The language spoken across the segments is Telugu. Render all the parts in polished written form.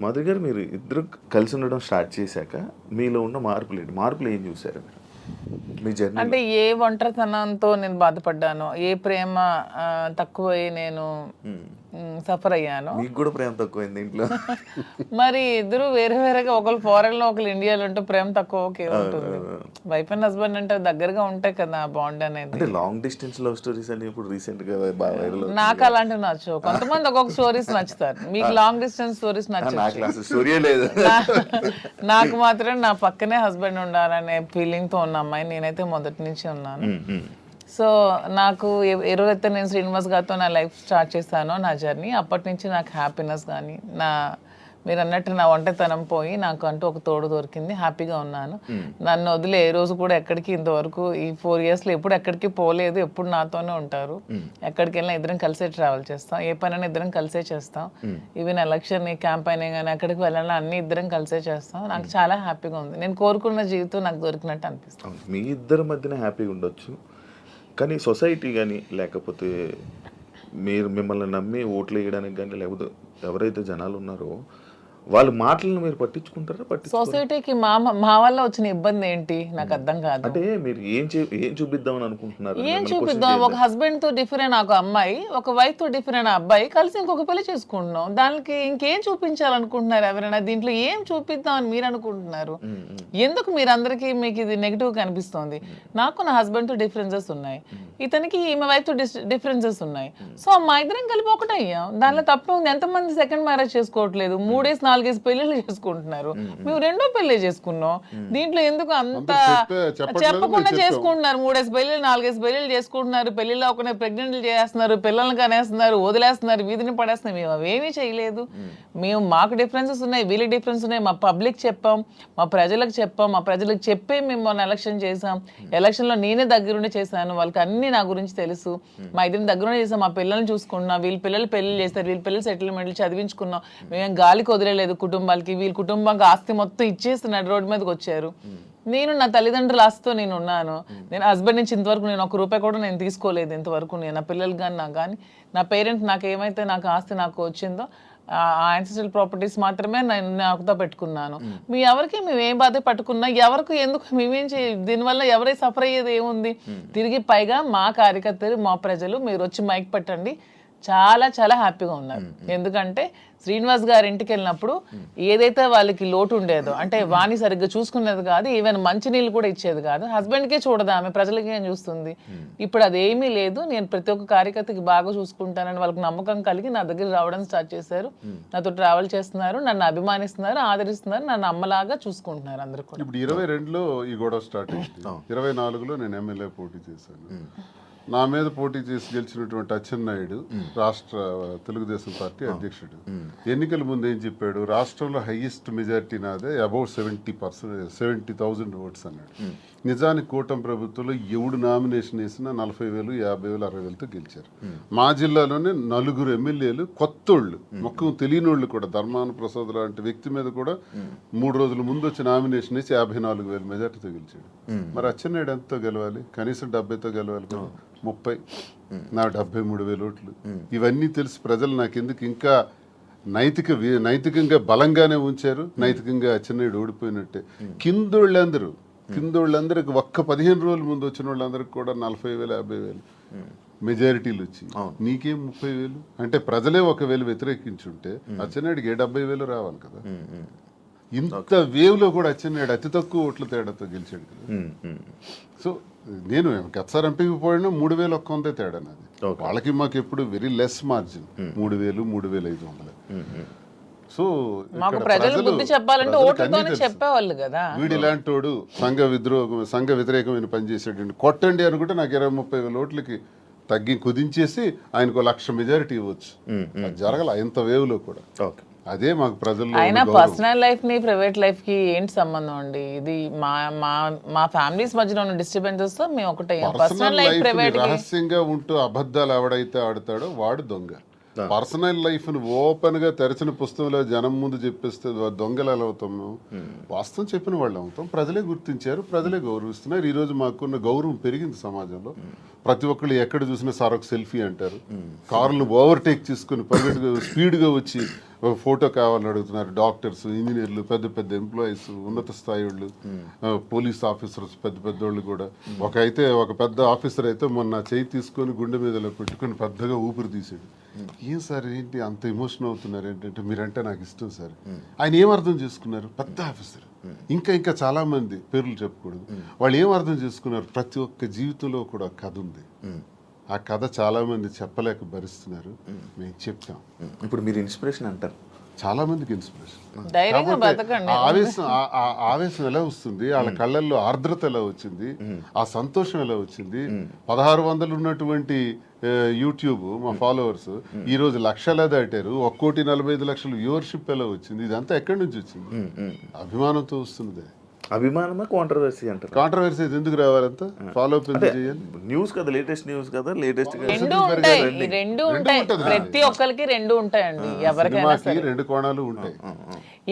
మాధురి గారు, మీరు ఇద్దరు కలిసి ఉండడం స్టార్ట్ చేశాక మీలో ఉన్న మార్పులు ఏం చూసారు మీరు మీ జర్నీ? అంటే ఏ ఒంటరితనంతో నేను బాధపడ్డానో, ఏ ప్రేమ తక్కువై నేను సఫర్ అయ్యానో. మీకు కూడా ప్రేమ తక్కువైంది ఇంట్లో? మరి ఇద్దరు వేరే వేరేగా, ఒకరు ఫారెన్ లో ఒకరు ఇండియాలో ఉంటే ప్రేమ తక్కువ ఓకే ఉంటుంది. వైఫ్ అండ్ హస్బెండ్ అంటే దగ్గరగా ఉంటాయి కదా బాండ్ అనేది. అంటే లాంగ్ డిస్టెన్స్ లవ్ స్టోరీస్ అని ఇప్పుడు రీసెంట్ గా బాగా వైరల్. నాకు అలాంటివి నచ్చవు. కొంతమంది ఒక్కొక్క స్టోరీస్ నచ్చుతారు. మీకు లాంగ్ డిస్టెన్స్ స్టోరీస్ నచ్చవు. స్టోరీ లేదు. నాకు మాత్రం నా పక్కనే హస్బెండ్ ఉండాలనే ఫీలింగ్ తో ఉన్న అమ్మాయి నేనైతే మొదటి నుంచి ఉన్నాను. సో నాకు ఎవరైతే నేను శ్రీనివాస్ గారితో నా లైఫ్ స్టార్ట్ చేశానో, నా జర్నీ, అప్పటి నుంచి నాకు హ్యాపీనెస్ కానీ, మీరు అన్నట్టు నా ఒంటరితనం పోయి నాకు అంటూ ఒక తోడు దొరికింది. హ్యాపీగా ఉన్నాను. నన్ను వదిలే ఏ రోజు కూడా ఎక్కడికి ఇంతవరకు ఈ 4 yearsలో ఎప్పుడు ఎక్కడికి పోలేదు. ఎప్పుడు నాతోనే ఉంటారు. ఎక్కడికి వెళ్ళినా ఇద్దరం కలిసే ట్రావెల్ చేస్తాం. ఏ పనైనా ఇద్దరం కలిసే చేస్తాం. ఈవెన్ ఎలక్షన్ క్యాంపెయిన్ కానీ ఎక్కడికి వెళ్ళాలన్నా అన్ని ఇద్దరం కలిసే చేస్తాం. నాకు చాలా హ్యాపీగా ఉంది. నేను కోరుకున్న జీవితం నాకు దొరికినట్టు అనిపిస్తుంది. మీ ఇద్దరి మధ్యన హ్యాపీగా ఉండొచ్చు, కానీ సొసైటీ కానీ లేకపోతే మీరు మిమ్మల్ని నమ్మి ఓట్లు వేయడానికి కానీ, లేకపోతే ఎవరైతే జనాలు ఉన్నారో వాళ్ళ మాటలను మీరు పట్టించుకుంటారా? సొసైటీకి మా వల్ల వచ్చిన ఇబ్బంది ఏంటి నాకు అర్థం కాదు. అంటే మీరు ఏం చూపిద్దామని అనుకుంటున్నారు? ఏం చూపిద్దాం? ఒక హస్బెండ్ తో డిఫరెంట్ ఒక అమ్మాయి, ఒక వైఫ్ తో డిఫరెంట్ అబ్బాయి కలిసి ఇంకొక పెళ్లి చేసుకుంటున్నాం. దానికి ఇంకేం చూపించాలనుకుంటున్నారు ఎవరైనా? దీంట్లో ఏం చూపిద్దాం అని మీరు అనుకుంటున్నారు? ఎందుకు మీరందరికీ మీకు ఇది నెగిటివ్ కనిపిస్తుంది? నాకు నా హస్బెండ్ తో డిఫరెన్సెస్ ఉన్నాయి, ఇతనికి ఈమె వైఫ్ తో డిఫరెన్సెస్ ఉన్నాయి. సో మా ఇద్దరం కలిపి ఒకటే అయ్యాం. దానిలో తప్పే ఉంది. ఎంతమంది సెకండ్ మ్యారేజ్ చేసుకోవట్లేదు, 3-4 పెళ్లిళ్ళు చేసుకుంటున్నారు. మేము 2వ పెళ్లి చేసుకున్నాం. దీంట్లో ఎందుకు అంత చెప్పకుండా చేసుకుంటున్నారు? 3 పెళ్లిళ్ళు 4 పెళ్లిళ్ళు చేసుకుంటున్నారు. పెళ్లిలో ఒకనే ప్రెగ్నెంట్లు చేస్తున్నారు, పిల్లల్ని కనేస్తున్నారు, వదిలేస్తున్నారు, వీధిని పడేస్తున్నారు. మేము అవేమీ చేయలేదు. మేము మాకు డిఫరెన్సెస్ ఉన్నాయి, వీళ్ళకి డిఫరెన్స్ ఉన్నాయి. మా పబ్లిక్ చెప్పాం, మా ప్రజలకు చెప్పాం, మా ప్రజలకు చెప్పే మేము మొన్న ఎలక్షన్ చేసాం. ఎలక్షన్లో నేనే దగ్గరుండి చేశాను. వాళ్ళకి అన్ని నా గురించి తెలుసు. మా ఇద్దరిని దగ్గరుండి చేసాం. మా పిల్లల్ని చూసుకున్నాం. వీళ్ళ పిల్లలు పెళ్లి చేస్తారు, వీళ్ళ పిల్లలు సెటిల్మెంట్లు చదివించుకున్నాం. మేము గాలికి వదిలేదు కుటుంబాలకి. వీళ్ళ కుటుంబానికి ఆస్తి మొత్తం ఇచ్చేస్తున్నాడు, రోడ్డు మీదకి వచ్చారు. నేను నా తల్లిదండ్రుల ఆస్తితో నేను ఉన్నాను. నేను హస్బెండ్ నుంచి ఇంతవరకు నేను 1 రూపాయి కూడా నేను తీసుకోలేదు ఇంతవరకు. నేను నా పిల్లలు కానీ నాకు కానీ నా పేరెంట్స్ నాకు ఏమైతే నాకు ఆస్తి నాకు వచ్చిందో ఆ యాన్సిస్ట్రల్ ప్రాపర్టీస్ మాత్రమే నేను నాకుతో పెట్టుకున్నాను. మీ ఎవరికి మేము ఏం బాధ పట్టుకున్నా, ఎవరికి ఎందుకు మేమేం దీనివల్ల ఎవరై సఫర్ అయ్యేది ఏముంది? తిరిగి పైగా మా కార్యకర్తలు, మా ప్రజలు మీరు వచ్చి మైక్ పెట్టండి చాలా చాలా హ్యాపీగా ఉన్నారు. ఎందుకంటే శ్రీనివాస్ గారి ఇంటికి వెళ్ళినప్పుడు ఏదైతే వాళ్ళకి లోటు ఉండేదో, అంటే వాణి సరిగ్గా చూసుకునేది కాదు, ఈవెన్ మంచినీళ్ళు కూడా ఇచ్చేది కాదు. హస్బెండ్కే చూడదు ఆమె, ప్రజలకి ఏం చూస్తుంది? ఇప్పుడు అదేమీ లేదు. నేను ప్రతి ఒక్క కార్యకర్తకి బాగా చూసుకుంటానని వాళ్ళకి నమ్మకం కలిగి నా దగ్గర రావడం స్టార్ట్ చేశారు. నాతో ట్రావెల్ చేస్తున్నారు, నన్ను అభిమానిస్తున్నారు, ఆదరిస్తున్నారు, నన్ను అమ్మలాగా చూసుకుంటున్నారు అందరూ కూడా. ఇప్పుడు 22లో ఈ గొడవ స్టార్ట్ అయింది. 24లో నేను ఎమ్మెల్యే పోటీ చేశాను. నా మీద పోటీ చేసి గెలిచినటువంటి అచ్చెన్నాయుడు రాష్ట్ర తెలుగుదేశం పార్టీ అధ్యక్షుడు ఎన్నికల ముందు ఏం చెప్పాడు? రాష్ట్రంలో హైయెస్ట్ మెజారిటీ నాదే, అబౌట్ 70,000 ఓట్స్ అన్నాడు. నిజానికి కూటమి ప్రభుత్వంలో ఎవడు నామినేషన్ వేసినా 40,000, 50,000, 60,000తో గెలిచారు. మా జిల్లాలోనే 4 ఎమ్మెల్యేలు కొత్తోళ్ళు, మొక్కం తెలియనోళ్ళు కూడా, ధర్మాన ప్రసాద్ లాంటి వ్యక్తి మీద కూడా 3 రోజుల ముందు వచ్చి నామినేషన్ వేసి 54,000 మెజార్టీతో గెలిచాడు. మరి అచ్చెన్నాయుడు ఎంతతో గెలవాలి? కనీసం 70తో గెలవాలి కదా. 30, నా 73,000 ఓట్లు. ఇవన్నీ తెలిసి ప్రజలు నాకెందుకు ఇంకా నైతికంగా బలంగానే ఉంచారు. నైతికంగా అచ్చెన్నాయుడు ఓడిపోయినట్టే. కిందోళ్ళందరికి ఒక్క 15 రోజుల ముందు వచ్చిన వాళ్ళందరికి కూడా 40,000, 50,000 మెజారిటీలు వచ్చి నీకేం 30,000? అంటే ప్రజలే 1,000 వ్యతిరేకించుంటే అచ్చెన్నాయుడికి 70,000 రావాలి కదా. ఇంత వేవ్లో కూడా అచ్చెన్నాయుడు అతి తక్కువ ఓట్ల తేడాతో గెలిచాడు కదా. సో నేను గతసారి ఎంపీకి పోయినా 3,100 తేడా నాది. వాళ్ళకి మాకు ఎప్పుడు వెరీ లెస్ మార్జిన్, 3,000, 3,500. సో వీడు ఇలాంటోడు సంఘ వ్యతిరేకమైన పని చేసాడు, కొట్టండి అనుకుంటే నాకు 20-30,000 ఓట్లకి తగ్గి కుదించేసి ఆయనకు 1,00,000 మెజారిటీ ఇవ్వచ్చు. అది జరగల ఇంత వేవ్లో కూడా. అదే మాకు ప్రజల్లో. అయినా పర్సనల్ లైఫ్ ని ప్రైవేట్ లైఫ్ కి ఏంటి సంబంధం అండి? ఇది మా ఫ్యామిలీస్ మధ్యలో ఉన్న డిస్టర్బెన్సెస్ తో మేము ఒకటే. పర్సనల్ లైఫ్ ప్రైవేట్ రహస్యంగా ఉంటూ అబద్ధాలు ఎవడైతే ఆడతాడో వాడు దొంగ. పర్సనల్ లైఫ్ ను ఓపెన్ గా తెరచిన పుస్తకంలో జనం ముందు చెప్పేస్తే దొంగలు ఎలా అవుతాము? వాస్తవం చెప్పిన వాళ్ళు అవుతాం. ప్రజలే గుర్తించారు, ప్రజలే గౌరవిస్తున్నారు. ఈ రోజు మాకున్న గౌరవం పెరిగింది సమాజంలో. ప్రతి ఒక్కళ్ళు ఎక్కడ చూసినా సార్ ఒక సెల్ఫీ అంటారు. కార్లు ఓవర్టేక్ చేసుకుని పరిగెట్టుగా స్పీడ్గా వచ్చి ఒక ఫోటో కావాలని అడుగుతున్నారు. డాక్టర్స్, ఇంజనీర్లు, పెద్ద పెద్ద ఎంప్లాయీస్, ఉన్నత స్థాయి వాళ్ళు, పోలీస్ ఆఫీసర్స్, పెద్ద పెద్దోళ్ళు కూడా. ఒక పెద్ద ఆఫీసర్ అయితే మొన్న చేయి తీసుకొని గుండె మీదలో పెట్టుకొని పెద్దగా ఊపిరి తీసాడు. ఏం సార్ ఏంటి అంత ఎమోషన్ అవుతున్నారు ఏంటంటే, మీరంటే నాకు ఇష్టం సార్. ఆయన ఏం అర్థం చేసుకున్నారు? పెద్ద ఆఫీసర్. ఇంకా చాలా మంది పేర్లు చెప్పకూడదు. వాళ్ళు ఏం అర్థం చేసుకున్నారు? ప్రతి ఒక్క జీవితంలో కూడా కథ ఉంది. ఆ కథ చాలా మంది చెప్పలేక భరిస్తున్నారు. మేము చెప్తాం. ఇప్పుడు మీరు ఇన్స్పిరేషన్ అంటారు, చాలా మందికి ఇన్స్పిరేషన్. ధైర్యంగా బతకండి. ఆవేశం ఎలా వస్తుంది? వాళ్ళ కళ్ళల్లో ఆర్ద్రత ఎలా వచ్చింది? ఆ సంతోషం ఎలా వచ్చింది? 1600 ఉన్నటువంటి యూట్యూబ్ మా ఫాలోవర్స్ ఈ రోజు లక్షలా దాటారు. 1,45,00,000 వ్యూవర్షిప్ ఎలా వచ్చింది? ఇదంతా ఎక్కడి నుంచి వచ్చింది? అభిమానంతో వస్తున్నదే. అభిమానమా కాంట్రవర్సీ అంటారు? కాంట్రవర్సీ ఎందుకు రావాలంతా? ఫాలో అప్ ఎందుకు చేయాలి? న్యూస్ కదా, లేటెస్ట్ న్యూస్ కదా, లేటెస్ట్ రెండు ఉంటాయి, ఈ రెండు ఉంటాయి. ప్రతి ఒక్కరికి రెండు ఉంటాయండి. ఎవరికైనా సరే రెండు కోణాలు ఉంటాయి.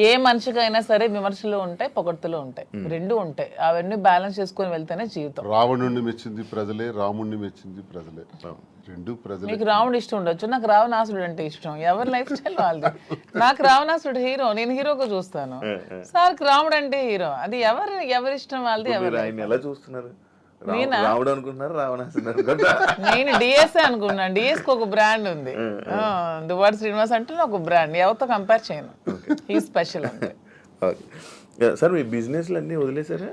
ఏ మనిషికైనా సరే విమర్శలు ఉంటాయి, పొగడ్తలు ఉంటాయి, రెండు ఉంటాయి. అవన్నీ బ్యాలెన్స్ చేసుకొని వెళ్తేనే జీవితం. రావణుణ్ణి మెచ్చింది ప్రజలే, రాముణ్ణి మెచ్చింది ప్రజలే. రెండు ప్రజలే. మీకు రావణుడు ఇష్టం ఉండొచ్చు, నాకు రావణాసుడు అంటే ఇష్టం. ఎవరి లైఫ్ స్టైల్ వాళ్ళది. నాకు రావణాసుడు హీరో, నేను హీరోగా చూస్తాను. సార్కి రాముడు అంటే హీరో. అది ఎవరి ఇష్టం వాళ్ళది. ఆయన ఎలా చూస్తున్నారు? రాముడు అనుకుంటున్నారు, రావణాసుడు? నేను డిఎస్ఏ అనుకున్నాను. డిఎస్ కి ఒక బ్రాండ్ ఉంది, దువ్వాడ శ్రీనివాస్ అంటే ఒక బ్రాండ్. ఎవరితో కంపేర్ చేయను. ఈ స్పెషల్ అంటే. సార్ మీ బిజినెస్లు అన్నీ వదిలేసారా?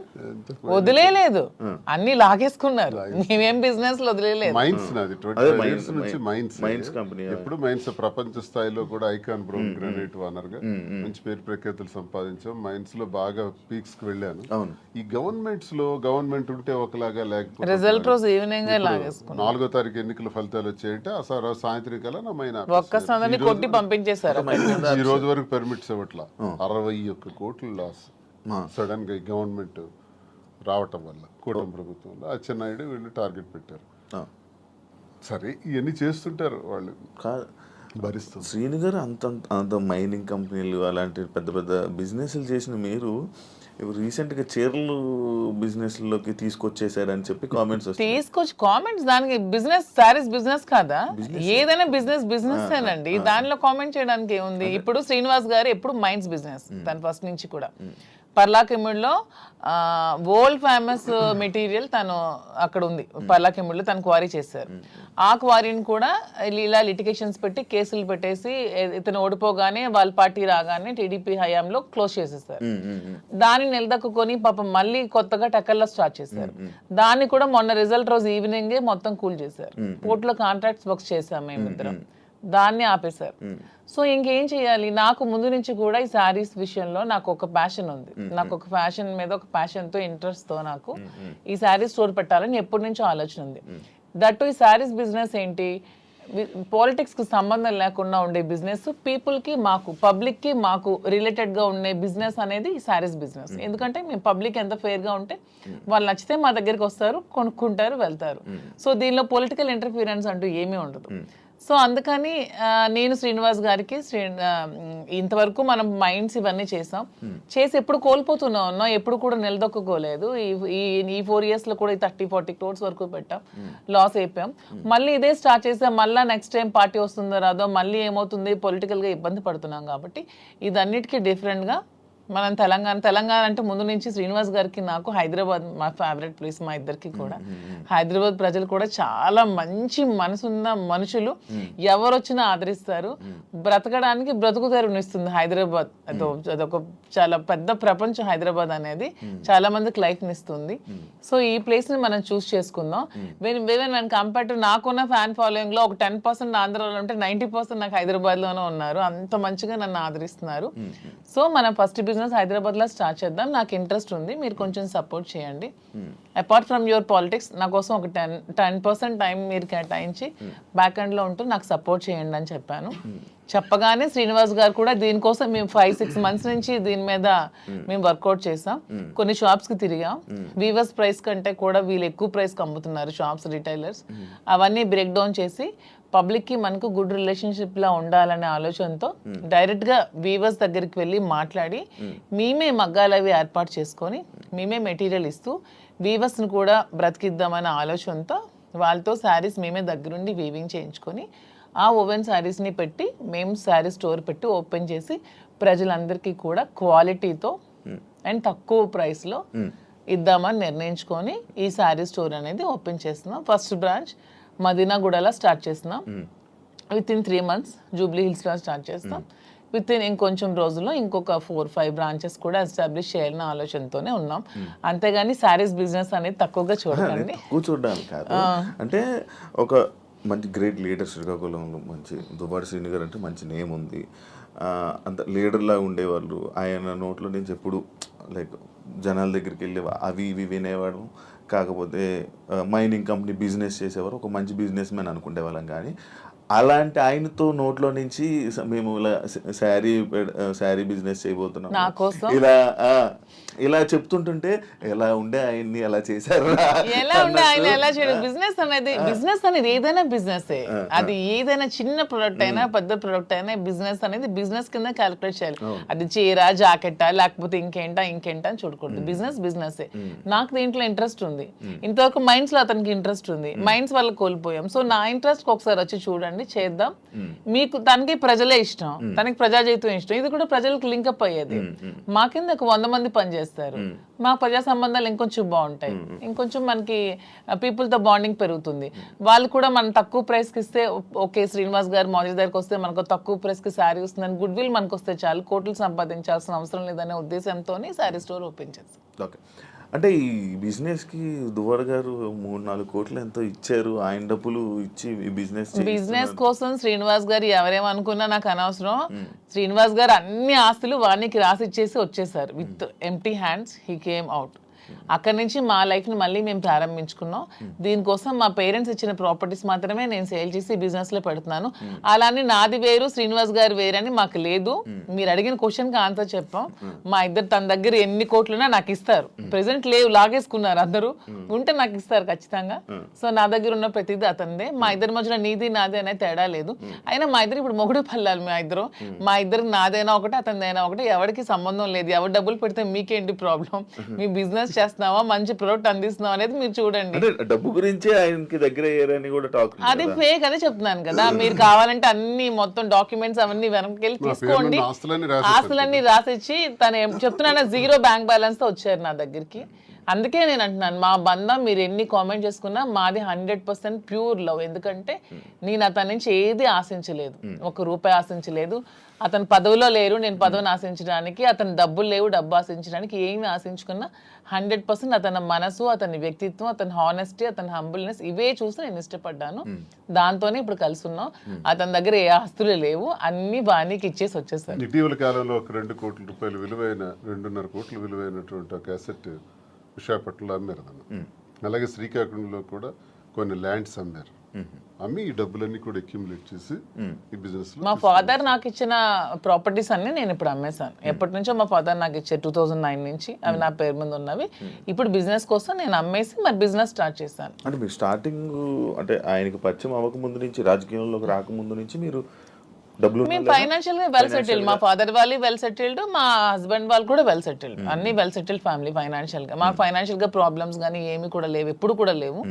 వదిలేదు, అన్ని లాగేసుకున్నారు. మేమేం బిజినెస్ వదిలేదు. మైన్స్ నాది 25 years నుంచి మైన్స్ కంపెనీ. ఎప్పుడు మైన్స్ ప్రపంచ స్థాయిలో కూడా ఐకాన్ బ్రౌన్ గ్రానైట్ ఓనర్ గా మంచి పేరు ప్రఖ్యాతులు సంపాదించాం. మైన్స్ లో బాగా పీక్స్ కి వెళ్ళాను. ఈ గవర్నమెంట్స్ లో గవర్నమెంట్ ఉంటే ఒకలాగా, లేకపోతే రిజల్ట్ రోజు ఈవినింగ్ లాగేసుకున్నాం. 4వ తారీఖు ఎన్నికల ఫలితాలు వచ్చాయంటే ఆ సాయంత్రం కల్లా నా మైనా ఒక్కసారి కొట్టి పంపించేశారు. ఈ రోజు వరకు పర్మిట్స్ ఇవ్వట్లా. 61 కోట్ల లాస్ సడన్ గా గవర్నమెంట్ రావటం వల్ల, కూటమి ప్రభుత్వంలో అచ్చెన్నాయుడు వీళ్ళు టార్గెట్ పెట్టారు. సరే ఇవన్నీ చేస్తుంటారు వాళ్ళు, భరిస్తారు. శ్రీను గారు అంత మైనింగ్ కంపెనీలు అలాంటి పెద్ద పెద్ద బిజినెస్లు చేసిన మీరు రీసెంట్గా చీరలు బిజినెస్లోకి తీసుకొచ్చేసారని చెప్పి కామెంట్స్ కామెంట్స్. దానికి బిజినెస్, సారీస్ బిజినెస్ కాదా? ఏదైనా బిజినెస్ ఏనండి. దానిలో కామెంట్ చేయడానికి ఏముంది? ఇప్పుడు శ్రీనివాస్ గారు ఎప్పుడు మైన్స్ బిజినెస్, తను ఫస్ట్ నుంచి కూడా. పర్లాకెమ్మిడిలో వరల్డ్ ఫేమస్ మెటీరియల్ తను అక్కడ ఉంది. పర్లాకెమ్మిడిలో తను క్వారీ చేశారు. ఆ క్వారీని కూడా ఇలా లిటిగేషన్స్ పెట్టి కేసులు పెట్టేసి ఇతను ఓడిపోగానే వాళ్ళ పార్టీ రాగానే టీడీపీ హయాంలో క్లోజ్ చేసేసారు. దాన్ని నిలదక్కుని పాపం మళ్ళీ కొత్తగా టెక్కల్లో స్టార్ట్ చేశారు. దాన్ని కూడా మొన్న రిజల్ట్ రోజు ఈవినింగే మొత్తం కూల్ చేశారు. పోర్టులో కాంట్రాక్ట్స్ వర్క్స్ చేశాం మేమిద్దరం. దాన్ని ఆపేశారు. సో ఇంకేం చేయాలి? నాకు ముందు నుంచి కూడా ఈ శారీస్ విషయంలో నాకు ఒక ప్యాషన్ ఉంది. నాకు ఒక ఫ్యాషన్ మీద ఒక ప్యాషన్తో, ఇంట్రెస్ట్తో నాకు ఈ శారీస్ స్టోర్ పెట్టాలని ఎప్పటి నుంచో ఆలోచన ఉంది. దట్టు ఈ శారీస్ బిజినెస్ ఏంటి, పాలిటిక్స్కి సంబంధం లేకుండా ఉండే బిజినెస్, పీపుల్కి మాకు, పబ్లిక్కి మాకు రిలేటెడ్గా ఉండే బిజినెస్ అనేది ఈ శారీస్ బిజినెస్. ఎందుకంటే మేము పబ్లిక్ ఎంత ఫెయిర్గా ఉంటే వాళ్ళు నచ్చితే మా దగ్గరికి వస్తారు, కొనుక్కుంటారు, వెళ్తారు. సో దీనిలో పొలిటికల్ ఇంటర్ఫీరెన్స్ అంటూ ఏమీ ఉండదు. సో అందుకని నేను శ్రీనివాస్ గారికి ఇంతవరకు మనం మైండ్స్ ఇవన్నీ చేసాం, చేసి ఎప్పుడు కోల్పోతూనే ఉన్నాం, ఎప్పుడు కూడా నిలదొక్కుకోలేదు. ఈ 4 years లో కూడా 30-40 crores వరకు పెట్టాం, లాస్ అయిపోయాం. మళ్ళీ ఇదే స్టార్ట్ చేసాం. మళ్ళీ నెక్స్ట్ టైం పార్టీ వస్తుందో రాదో, మళ్ళీ ఏమవుతుంది, పొలిటికల్గా ఇబ్బంది పడుతున్నాం. కాబట్టి ఇదన్నిటికీ డిఫరెంట్గా మనం తెలంగాణ అంటే ముందు నుంచి శ్రీనివాస్ గారికి నాకు హైదరాబాద్ మా ఫేవరెట్ ప్లేస్, మా ఇద్దరికి కూడా. హైదరాబాద్ ప్రజలు కూడా చాలా మంచి మనసున్న మనుషులు, ఎవరు వచ్చినా ఆదరిస్తారు. బ్రతకడానికి బ్రతుకు తెరువునిస్తుంది హైదరాబాద్. అదొక చాలా పెద్ద ప్రపంచం హైదరాబాద్ అనేది, చాలా మందికి లైఫ్ని ఇస్తుంది. సో ఈ ప్లేస్ని మనం చూస్ చేసుకుందాం. వెన్ కంపేర్ టు నాకున్న ఫ్యాన్ ఫాలోయింగ్లో ఒక 10% ఆంధ్రాలో ఉంటే 90% నాకు హైదరాబాద్లోనే ఉన్నారు. అంత మంచిగా నన్ను ఆదరిస్తున్నారు. సో మనం ఫస్ట్ బిజినెస్ హైదరాబాద్లో స్టార్ట్ చేద్దాం. నాకు ఇంట్రెస్ట్ ఉంది, మీరు కొంచెం సపోర్ట్ చేయండి. అపార్ట్ ఫ్రమ్ యువర్ పాలిటిక్స్ నా కోసం ఒక 10% టైం మీరు కేటాయించి బ్యాక్ ఎండ్లో ఉంటూ నాకు సపోర్ట్ చేయండి అని చెప్పాను. చెప్పగానే శ్రీనివాస్ గారు కూడా దీనికోసం మేము 5-6 months నుంచి దీని మీద మేము వర్కౌట్ చేసాం. కొన్ని షాప్స్కి తిరిగాం. వీవర్స్ ప్రైస్ కంటే కూడా వీళ్ళు ఎక్కువ ప్రైస్కి అమ్ముతున్నారు షాప్స్, రిటైలర్స్. అవన్నీ బ్రేక్ డౌన్ చేసి పబ్లిక్కి మనకు గుడ్ రిలేషన్షిప్లా ఉండాలనే ఆలోచనతో డైరెక్ట్గా వీవర్స్ దగ్గరికి వెళ్ళి మాట్లాడి మేమే మగ్గాలు అవి ఏర్పాటు చేసుకొని మేమే మెటీరియల్ ఇస్తూ వీవర్స్ని కూడా బ్రతికిద్దామనే ఆలోచనతో వాళ్ళతో శారీస్ మేమే దగ్గరుండి వీవింగ్ చేయించుకొని ఆ ఓవెన్ శారీస్ని పెట్టి మేము శారీ స్టోర్ పెట్టి ఓపెన్ చేసి ప్రజలందరికీ కూడా క్వాలిటీతో అండ్ తక్కువ ప్రైస్లో ఇద్దామని నిర్ణయించుకొని ఈ శారీ స్టోర్ అనేది ఓపెన్ చేస్తున్నాం. ఫస్ట్ బ్రాంచ్ మదీనాగూడలో స్టార్ట్ చేస్తున్నాం. విత్ ఇన్ 3 months జూబ్లీ హిల్స్లో స్టార్ట్ చేస్తాం. విత్ ఇన్ ఇంకొంచెం రోజుల్లో ఇంకొక 4-5 బ్రాంచెస్ కూడా ఎస్టాబ్లిష్ చేయాలన్న ఆలోచనతోనే ఉన్నాం. అంతేగాని శారీస్ బిజినెస్ అనేది తక్కువగా చూడకండి. కూర్చోడానికి కాదు, అంటే ఒక మంచి గ్రేట్ లీడర్ శ్రీకాకుళంలో మంచి దువ్వాడ శ్రీని గారు అంటే మంచి నేమ్ ఉంది. అంత లీడర్లా ఉండేవాళ్ళు. ఆయన నోట్లో నుంచి ఎప్పుడు లైక్ జనాల దగ్గరికి వెళ్ళి అవి ఇవి వినేవాడు. కాకపోతే మైనింగ్ కంపెనీ బిజినెస్ చేసేవారు, ఒక మంచి బిజినెస్ మ్యాన్ అనుకునే వాళ్ళం. కానీ అలాంటి ఆయనతో నోట్లో నుంచి మేము ఇలా శారీ బిజినెస్ చేయబోతున్నాం ఇలా చెప్తుంటుంటే ఎలా ఉండే ఆయన్ని ఎలా చేశారు, ఎలా ఉండే ఆయన ఎలా చేయడం. బిజినెస్ అనేది ఏదైనా బిజినెస్, అది ఏదైనా చిన్న ప్రొడక్ట్ అయినా పెద్ద ప్రొడక్ట్ అయినా బిజినెస్ అనేది బిజినెస్ కింద క్యాలిక్యులేట్ చేయాలి. అది చీర జాకెట్టా లేకపోతే ఇంకేంటా అని చూడకూడదు. బిజినెస్ నాకు దీంట్లో ఇంట్రెస్ట్ ఉంది. ఇంతవరకు మైండ్స్ లో అతనికి ఇంట్రెస్ట్ ఉంది, మైండ్స్ వల్ల కోల్పోయాం. సో నా ఇంట్రెస్ట్ ఒకసారి వచ్చి చూడండి, చేద్దాం. మీకు తనకి ప్రజలే ఇష్టం, తనకి ప్రజాజీవితం ఇష్టం, ఇది కూడా ప్రజలకు లింకప్ అయ్యేది. మా కింద ఒక 100 మంది పనిచేస్తారు, మా ప్రజా సంబంధాలు ఇంకొంచెం బాగుంటాయి, ఇంకొంచెం మనకి పీపుల్ తో బాండింగ్ పెరుగుతుంది. వాళ్ళు కూడా మనం తక్కువ ప్రైస్ కి ఇస్తే ఓకే, శ్రీనివాస్ గారు మోదీ దగ్గరికి వస్తే మనకు తక్కువ ప్రైస్ కి శారీ వస్తుందని గుడ్ విల్ మనకు వస్తే చాలు, కోట్లు సంపాదించాల్సిన అవసరం లేదనే ఉద్దేశంతో శారీ స్టోర్ ఓపెన్ చేస్తాం. ఓకే, అంటే ఈ బిజినెస్కి దువ్వాడ గారు 3-4 కోట్లు ఎంతో ఇచ్చారు. ఆయన డబ్బులు ఇచ్చి ఈ బిజినెస్ కోసం శ్రీనివాస్ గారు ఎవరేమనుకున్నా నాకు అనవసరం. శ్రీనివాస్ గారు అన్ని ఆస్తులు వానికి రాసి ఇచ్చేసి వచ్చేసారు. With empty hands he came out. అక్కడి నుంచి మా లైఫ్ని మళ్ళీ మేము ప్రారంభించుకున్నాం. దీనికోసం మా పేరెంట్స్ ఇచ్చిన ప్రాపర్టీస్ మాత్రమే నేను సేల్ చేసి బిజినెస్లో పెడుతున్నాను. అలానే నాది వేరు శ్రీనివాస్ గారు వేరని మాకు లేదు. మీరు అడిగిన క్వశ్చన్కి ఆన్సర్ చెప్పాం. మా ఇద్దరు తన దగ్గర ఎన్ని కోట్లున్నా నాకు ఇస్తారు. ప్రెసెంట్ లేవు, లాగేసుకున్నారు అందరూ. ఉంటే నాకు ఇస్తారు ఖచ్చితంగా. సో నా దగ్గర ఉన్న ప్రతిదీ అతనిదే. మా ఇద్దరి మధ్యలో నీది నాది అనే తేడా లేదు. అయినా మా ఇద్దరు ఇప్పుడు మొగుడు పల్లాలి. మా ఇద్దరికి నాదైనా ఒకటి అతనిదైనా ఒకటి, ఎవరికి సంబంధం లేదు. ఎవరు డబ్బులు పెడితే మీకేంటి ప్రాబ్లం? మీ బిజినెస్ చేస్తున్నావా, మంచి ప్రొడక్ట్ అందిస్తున్నావా అనేది మీరు చూడండి. డబ్బు గురించి ఆయనకి దగ్గర అయ్యారని కూడా టాక్. అది ఫేక్ అదే చెప్తున్నాను కదా. మీరు కావాలంటే అన్ని మొత్తం డాక్యుమెంట్స్ అవన్నీ వెనక్కి తీసుకోండి. ఆస్తులన్నీ రాసిచ్చి తను చెప్తున్నాను 0 బ్యాంక్ బ్యాలెన్స్ తో వచ్చారు నా దగ్గరికి. అందుకే నేను అంటున్నాను, మా బంధం మీరు ఎన్ని కామెంట్ చేసుకున్నా మాది 100% ప్యూర్ లవ్. ఎందుకంటే నేను అతని నుంచి ఏది ఆశించలేదు, 1 రూపాయి ఆశించలేదు. అతను పదవిలో లేరు, నేను పదవిని ఆశించడానికి. అతను డబ్బులు లేవు, డబ్బు ఆశించడానికి. ఏమి ఆశించుకున్నా 100% అతని మనసు, అతని వ్యక్తిత్వం, అతని హానెస్టీ, అతని హంబుల్నెస్ ఇవే చూసి నేను ఇష్టపడ్డాను. దాంతోనే ఇప్పుడు కలిసి ఉన్నాం. అతని దగ్గర ఏ ఆస్తులు లేవు, అన్ని బాణీకి ఇచ్చేసి వచ్చేసారు. ఇటీవల కాలంలో ఒక 2 కోట్ల రూపాయలు విలువైన 2.5 కోట్ల విలువైనటువంటి ఒక అసెట్ విశాఖపట్నంలో అమ్మారు. అలాగే శ్రీకాకుళంలో కూడా కొన్ని ల్యాండ్స్ అమ్మారు. అమ్మి ఈ డబ్బులన్నీ కూడా అక్యుములేట్ చేసి ఈ బిజినెస్. మా ఫాదర్ నాకు ఇచ్చిన ప్రాపర్టీస్ అన్ని నేను ఇప్పుడు అమ్మేశాను. ఎప్పటి నుంచో మా ఫాదర్ నాకు ఇచ్చే 2009 నుంచి అవి నా పేరు మీద ఉన్నవి. ఇప్పుడు బిజినెస్ కోసం నేను అమ్మేసి మరి బిజినెస్ స్టార్ట్ చేశాను. అంటే మీరు స్టార్టింగ్ అంటే ఆయనకి పరిచయం అవ్వక ముందు నుంచి, రాజకీయంలోకి రాకముందు నుంచి మీరు మేము ఫైనాన్షియల్ గా వెల్ సెటిల్డ్. మా ఫాదర్ వాళ్ళు వెల్ సెటిల్డ్, మా హస్బెండ్ వాళ్ళు కూడా వెల్ సెటిల్డ్. అన్ని వెల్ సెటిల్డ్ ఫ్యామిలీ ఫైనాన్షియల్ గా. మాకు ఫైనాన్షియల్ గా ప్రాబ్లమ్స్ కానీ ఏమి కూడా లేవు, ఎప్పుడు కూడా లేవు.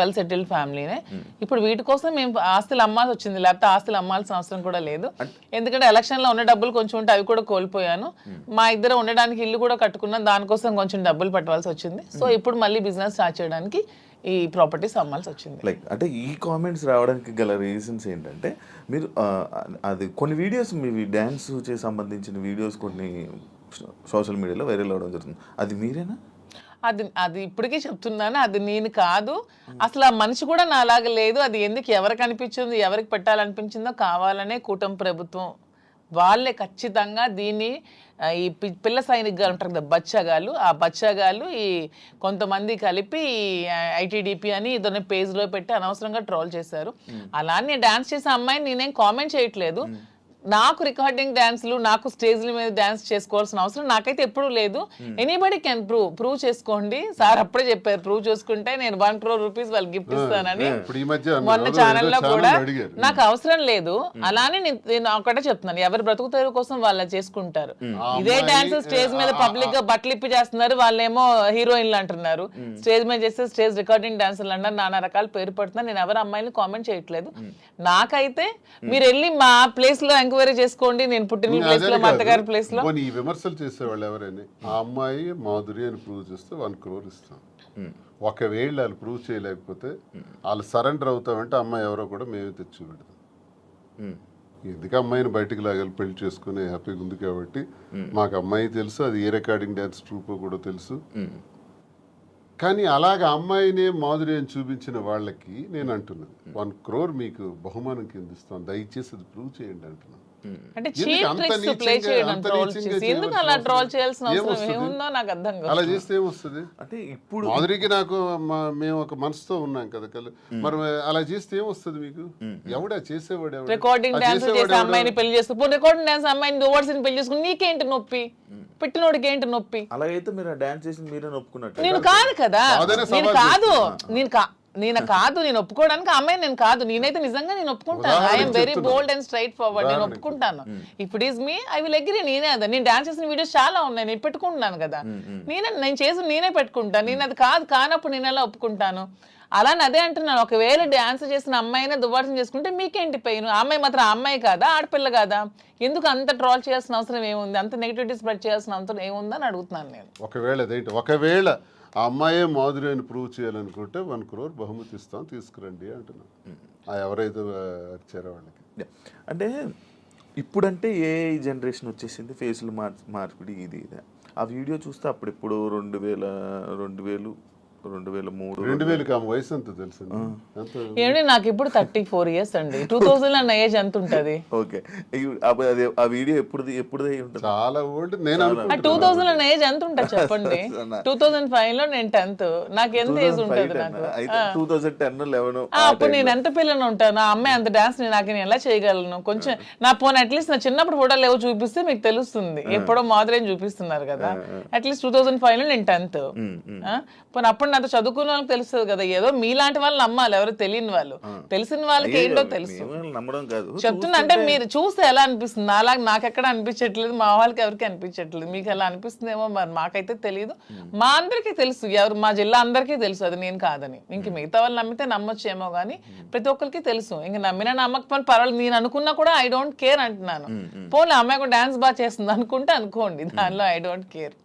వెల్ సెటిల్డ్ ఫ్యామిలీనే. ఇప్పుడు వీటి కోసం మేము ఆస్తులు అమ్మాల్సి వచ్చింది, లేకపోతే ఆస్తులు అమ్మాల్సిన అవసరం కూడా లేదు. ఎందుకంటే ఎలక్షన్ లో ఉన్న డబ్బులు కొంచెం ఉంటే అవి కూడా కోల్పోయాను. మా ఇద్దరు ఉండడానికి ఇల్లు కూడా కట్టుకున్నాం, దానికోసం కొంచెం డబ్బులు పెట్టవలసి వచ్చింది. సో ఇప్పుడు మళ్ళీ బిజినెస్ స్టార్ట్ చేయడానికి ఈ ప్రాపర్టీస్ అమ్మాల్సి వచ్చింది. లైక్ అంటే ఈ కామెంట్స్ రావడానికి గల రీజన్స్ ఏంటంటే, మీరు అది కొన్ని వీడియోస్ మీ డ్యాన్స్ చే సంబంధించిన వీడియోస్ కొన్ని సోషల్ మీడియాలో వైరల్ అవ్వడం జరుగుతుంది. అది మీరేనా? అది ఇప్పటికీ చెప్తున్నాను, అది నేను కాదు. అసలు ఆ మనిషి కూడా నా అలాగ లేదు. అది ఎందుకు ఎవరికి అనిపించిందో, ఎవరికి పెట్టాలనిపించిందో కావాలనే కూటమి ప్రభుత్వం వాళ్ళే ఖచ్చితంగా దీన్ని ఈ పిల్ల సైనికులు ఉంటారు కదా, బచ్చగాళ్ళు, ఆ బచ్చగాళ్ళు ఈ కొంతమంది కలిపి ఐటీడీపీ అని ఇదొన్న పేజ్లో పెట్టి అనవసరంగా ట్రోల్ చేశారు. అలానే డాన్స్ చేసే అమ్మాయిని నేనేం కామెంట్ చేయట్లేదు. నాకు రికార్డింగ్ డాన్స్లు నాకు స్టేజ్ల మీద డాన్స్ చేసుకోవాల్సిన అవసరం నాకైతే ఎప్పుడూ లేదు. ఎనీబడి కెన్ ప్రూవ్ చేసుకోండి. సార్ అప్పుడే చెప్పారు ప్రూవ్ చేసుకుంటే నేను 1 crore rupees వాళ్ళకి గిఫ్ట్ ఇస్తానని. ఇప్పుడు ఈ మధ్య మొన్న ఛానల్లో కూడా అడిగారు. నాకు అవసరం లేదు. అలానే నేను ఒకటే చెప్తున్నాను, ఎవరి బ్రతుకు తెరువు కోసం వాళ్ళు చేసుకుంటారు. ఇదే డాన్స్ స్టేజ్ మీద పబ్లిక్ గా బట్టలు ఇప్పి చేస్తున్నారు, వాళ్ళేమో హీరోయిన్లు అంటున్నారు. స్టేజ్ మీద చేస్తే స్టేజ్ రికార్డింగ్ డాన్సర్లు అన్నారు, నానా రకాల పేరు పడుతున్నారు. నేను ఎవరు అమ్మాయిని కామెంట్ చేయట్లేదు. నాకైతే మీరు వెళ్ళి మా ప్లేస్ లో ఎంక్వైరీ చేసుకోండి, నేను పుట్టిన ప్లేస్ లో మా అత్తగారి ప్లేస్ లో. ఈ విమర్శలు చేసేవాళ్ళు ఎవరైనా ఆ అమ్మాయి మాధురి అని ప్రూవ్ చేస్తే 1 crore ఇస్తాం. ఒకవేళ వాళ్ళు ప్రూవ్ చేయలేకపోతే వాళ్ళు సరెండర్ అవుతామంటే అమ్మాయి ఎవరో కూడా మేమే తెచ్చి పెడతాం. ఎందుకు అమ్మాయిని బయటకు లాగాలి, పెళ్లి చేసుకుని హ్యాపీగా ఉంది కాబట్టి. మాకు అమ్మాయి తెలుసు, అది ఏ రికార్డింగ్ డ్యాన్స్ ట్రూప్ కూడా తెలుసు. కానీ అలాగ అమ్మాయినే మాధురి అని చూపించిన వాళ్ళకి నేను అంటున్నాను 1 crore మీకు బహుమానం కింద ఇస్తాను, దయచేసి అది ప్రూవ్ చేయండి అంటున్నాను. అంటే చీప్ ట్రిక్స్ ప్లే చేయడం, ట్రోల్ చేసి ఎందుకు అలా ట్రోల్ చేయాల్సిన అవసరం ఏముందో నాకు అర్థం కాదు. అలా చేస్తే ఏమొస్తుంది? అంటే ఇప్పుడు మాధురికి నాకు మేము ఒక మనసుతో ఉన్నాం కదా, మరి అలా చేస్తే ఏమొస్తుంది మీకు? ఎవడా చేసేవాడు? ఎవడు? రికార్డింగ్ డాన్స్ చేసే అమ్మాయిని పెళ్లి చేస్తూ రికార్డింగ్ డాన్స్ అమ్మాయిని ని పెళ్లి చేసుకుని నీకేంటి నొప్పి? పెట్టినోడికి ఏంటి నొప్పి? అలాగైతే మీరు డాన్స్ చేసి మీరే ఒప్పుకున్నట్టు. నేను కాదు కదా, నేను ఒప్పుకోవడానికి అమ్మాయి నేను కాదు. నేనైతే నిజంగా నేను ఒప్పుకుంటాను. I'm very bold and straight forward. నేను ఒప్పుకుంటాను. If it is me I will agree. నేనే అదా, నేను డాన్స్ చేసిన వీడియోస్ చాలా ఉన్నాయి, నేను పెట్టుకుంటున్నాను కదా. నేను చేసి నేనే పెట్టుకుంటాను. నేను అది కానప్పుడు నేను ఎలా ఒప్పుకుంటాను? అలానే అదే అంటున్నాను, ఒకవేళ డాన్స్ చేసిన అమ్మాయినే దువ్వాసం చేసుకుంటే మీకేంటి పెయిన్? అమ్మాయి మాత్రం అమ్మాయి కాదా, ఆడపిల్ల కాదా? ఎందుకు అంత ట్రోల్ చేయాల్సిన అవసరం ఏముంది? అంత నెగిటివిటీ స్ప్రెడ్ చేయాల్సిన అవసరం ఏముందని అడుగుతున్నాను నేను. ఒకవేళ ఆ అమ్మాయే మాధురి అని ప్రూవ్ చేయాలనుకుంటే 1 crore బహుమతి ఇస్తాం, తీసుకురండి అంటున్నాను. ఎవరైతే వచ్చారో వాళ్ళకి. అంటే ఇప్పుడంటే ఏ జనరేషన్ వచ్చేసింది, ఫేసులు మార్పిడి ఇది. ఆ వీడియో చూస్తే అప్పుడెప్పుడు 2003 2000 ఆమె వయసు ఎంత తెలుసు? ఏమండి నాకు ఇప్పుడు 34 years అండి. 2000 అన్న ఏజ్ ఎంత ఉంటది? ఓకే, ఆ వీడియో ఎప్పుడు చాలా ఓల్డ్. నేను 2000 అన్న ఏజ్ ఎంత ఉంటుంది చెప్పండి? 2005 లో నేను 10th. నాకు ఎంత ఏజ్ ఉంటుంది? నాకు 2010-11 అప్పుడు నేను ఎంత పిల్లని ఉంటాను? ఆ అమ్మాయి అంత డాన్స్ నాకు ఎలా చేయగలను? కొంచెం నా పోనీ అట్లీస్ట్ నా చిన్నప్పుడు ఫోటోలు ఏవో చూపిస్తే మీకు తెలుస్తుంది. ఎప్పుడో మాదిరి చూపిస్తున్నారు కదా. అట్లీస్ట్ 2005 లో నేను 10th. పోనీ అప్పుడు నాతో చదువుకున్న వాళ్ళకి తెలుస్తుంది కదా. ఏదో మీలాంటి వాళ్ళు నమ్మాలి, ఎవరు తెలియని వాళ్ళు. తెలిసిన వాళ్ళకి ఏంటో తెలుసు. నమ్మడం కాదు చెప్తున్నా, అంటే మీరు చూస్తే ఎలా అనిపిస్తుంది? అలాగే నాకు ఎక్కడ అనిపించట్లేదు, మా వాళ్ళకి ఎవరికి అనిపించట్లేదు. మీకు ఎలా అనిపిస్తుందేమో మరి, మాకైతే తెలియదు. మా అందరికీ తెలుసు, ఎవరు మా జిల్లా అందరికీ తెలుసు అది నేను కాదని. ఇంక మిగతా వాళ్ళు నమ్మితే నమ్మొచ్చేమో కానీ ప్రతి ఒక్కరికి తెలుసు. ఇంక నమ్మినా నమ్మకపోయినా పర్వాలేదు, నేను అనుకున్నా కూడా ఐ డోంట్ కేర్ అంటున్నాను. పోనీ అమ్మాయి కూడా డాన్స్ బాగా చేస్తుంది అనుకుంటే అనుకోండి, దానిలో ఐ డోంట్ కేర్.